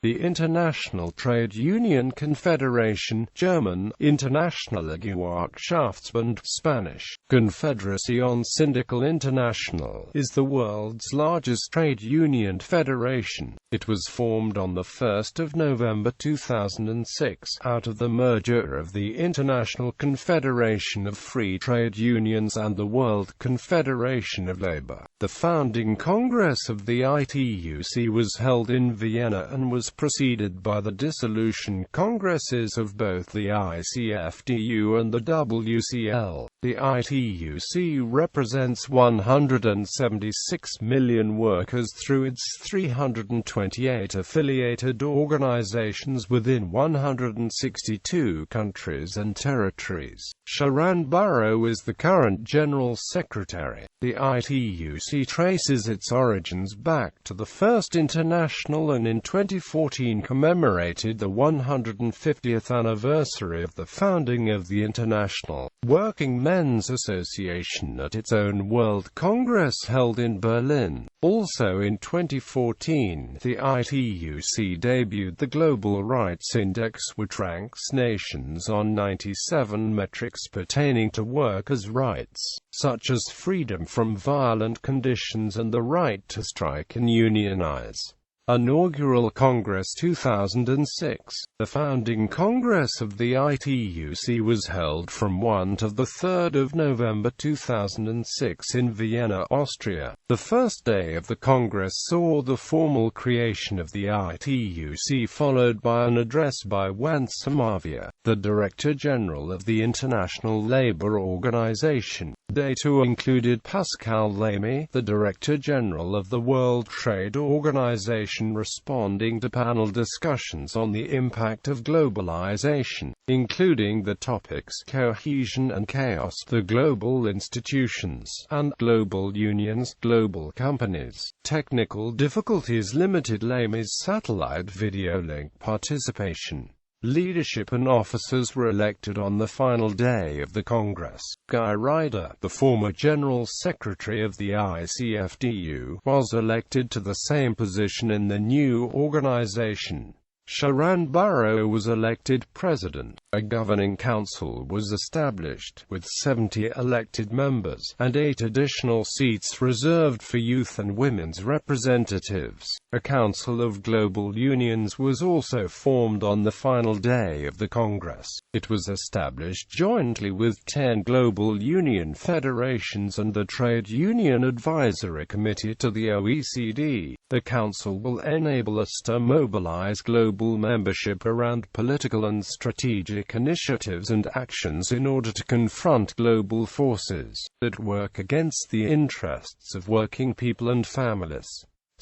The International Trade Union Confederation, German, Internationale Gewerkschaftsbund, Spanish, Confederación Sindical International, is the world's largest trade union federation. It was formed on 1 November 2006, out of the merger of the International Confederation of Free Trade Unions and the World Confederation of Labor. The founding Congress of the ITUC was held in Vienna and was preceded by the dissolution Congresses of both the ICFDU and the WCL. The ITUC represents 176 million workers through its 328 affiliated organizations within 162 countries and territories. Sharon Barrow is the current General Secretary. The ITUC traces its origins back to the First International and in 2014 commemorated the 150th anniversary of the founding of the International Working Men's Association at its own World Congress held in Berlin. Also in 2014, the ITUC debuted the Global Rights Index, which ranks nations on 97 metrics pertaining to workers' rights, such as freedom from violent conditions and the right to strike and unionize. Inaugural Congress 2006. The founding Congress of the ITUC was held from 1 to 3 November 2006 in Vienna, Austria. The first day of the Congress saw the formal creation of the ITUC, followed by an address by Juan Samavia, the Director General of the International Labour Organization. Day 2 included Pascal Lamy, the Director General of the World Trade Organization, responding to panel discussions on the impact of globalization, including the topics cohesion and chaos, the global institutions, and global unions, global companies. Technical difficulties limited Lamy's satellite video link participation. Leadership and officers were elected on the final day of the Congress. Guy Ryder, the former General Secretary of the ICFDU, was elected to the same position in the new organization. Sharon Barrow was elected president. A governing council was established, with 70 elected members, and 8 additional seats reserved for youth and women's representatives. A Council of Global Unions was also formed on the final day of the Congress. It was established jointly with 10 global union federations and the Trade Union Advisory Committee to the OECD. The Council will enable us to mobilize global membership around political and strategic initiatives and actions in order to confront global forces that work against the interests of working people and families.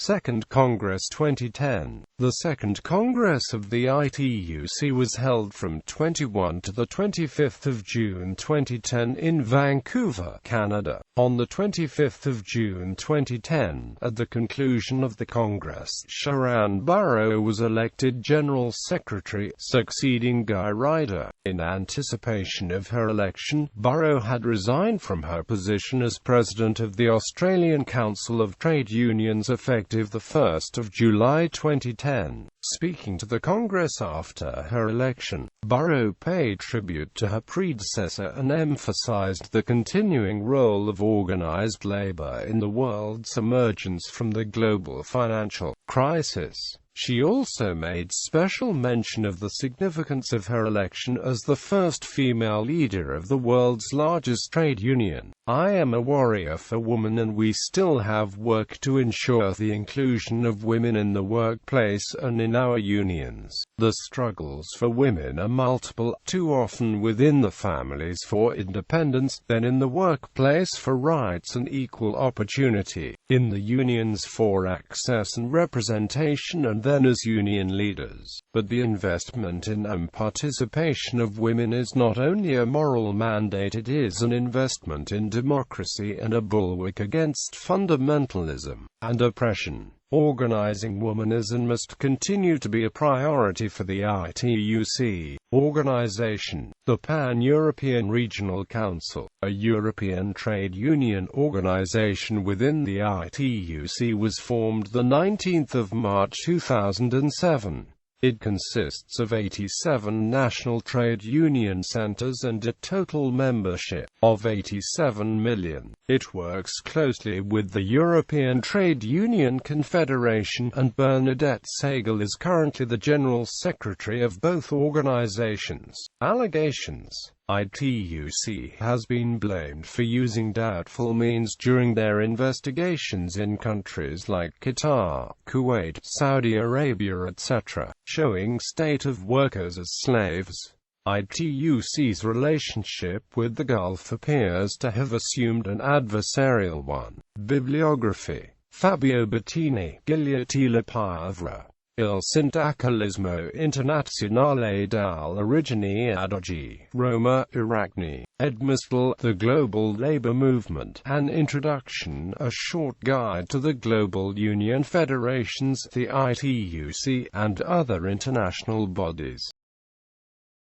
Second Congress 2010. The Second Congress of the ITUC was held from 21 to 25 June 2010 in Vancouver, Canada. On 25 June 2010, at the conclusion of the Congress, Sharon Barrow was elected General Secretary, succeeding Guy Ryder. In anticipation of her election, Barrow had resigned from her position as President of the Australian Council of Trade Unions effective 1 July 2010. Speaking to the Congress after her election, Barrow paid tribute to her predecessor and emphasized the continuing role of organized labor in the world's emergence from the global financial crisis. She also made special mention of the significance of her election as the first female leader of the world's largest trade union. I am a warrior for women, and we still have work to ensure the inclusion of women in the workplace and in our unions. The struggles for women are multiple, too often within the families for independence, then in the workplace for rights and equal opportunity, in the unions for access and representation, and then as union leaders. But the investment in and participation of women is not only a moral mandate, it is an investment in democracy and a bulwark against fundamentalism and oppression. Organizing women is and must continue to be a priority for the ITUC organization. The Pan-European Regional Council, a European trade union organization within the ITUC, was formed 19 March 2007. It consists of 87 national trade union centers and a total membership of 87 million. It works closely with the European Trade Union Confederation, and Bernadette Sagal is currently the General Secretary of both organizations. Allegations: ITUC has been blamed for using doubtful means during their investigations in countries like Qatar, Kuwait, Saudi Arabia, etc., showing state of workers as slaves. ITUC's relationship with the Gulf appears to have assumed an adversarial one. Bibliography: Fabio Bettini, Ghigliotilla Pavra. Il sindacalismo internazionale dall'origine ad oggi. Roma, Arachne. Edmistel, The Global Labor Movement. An Introduction, a short guide to the global union federations, the ITUC, and other international bodies.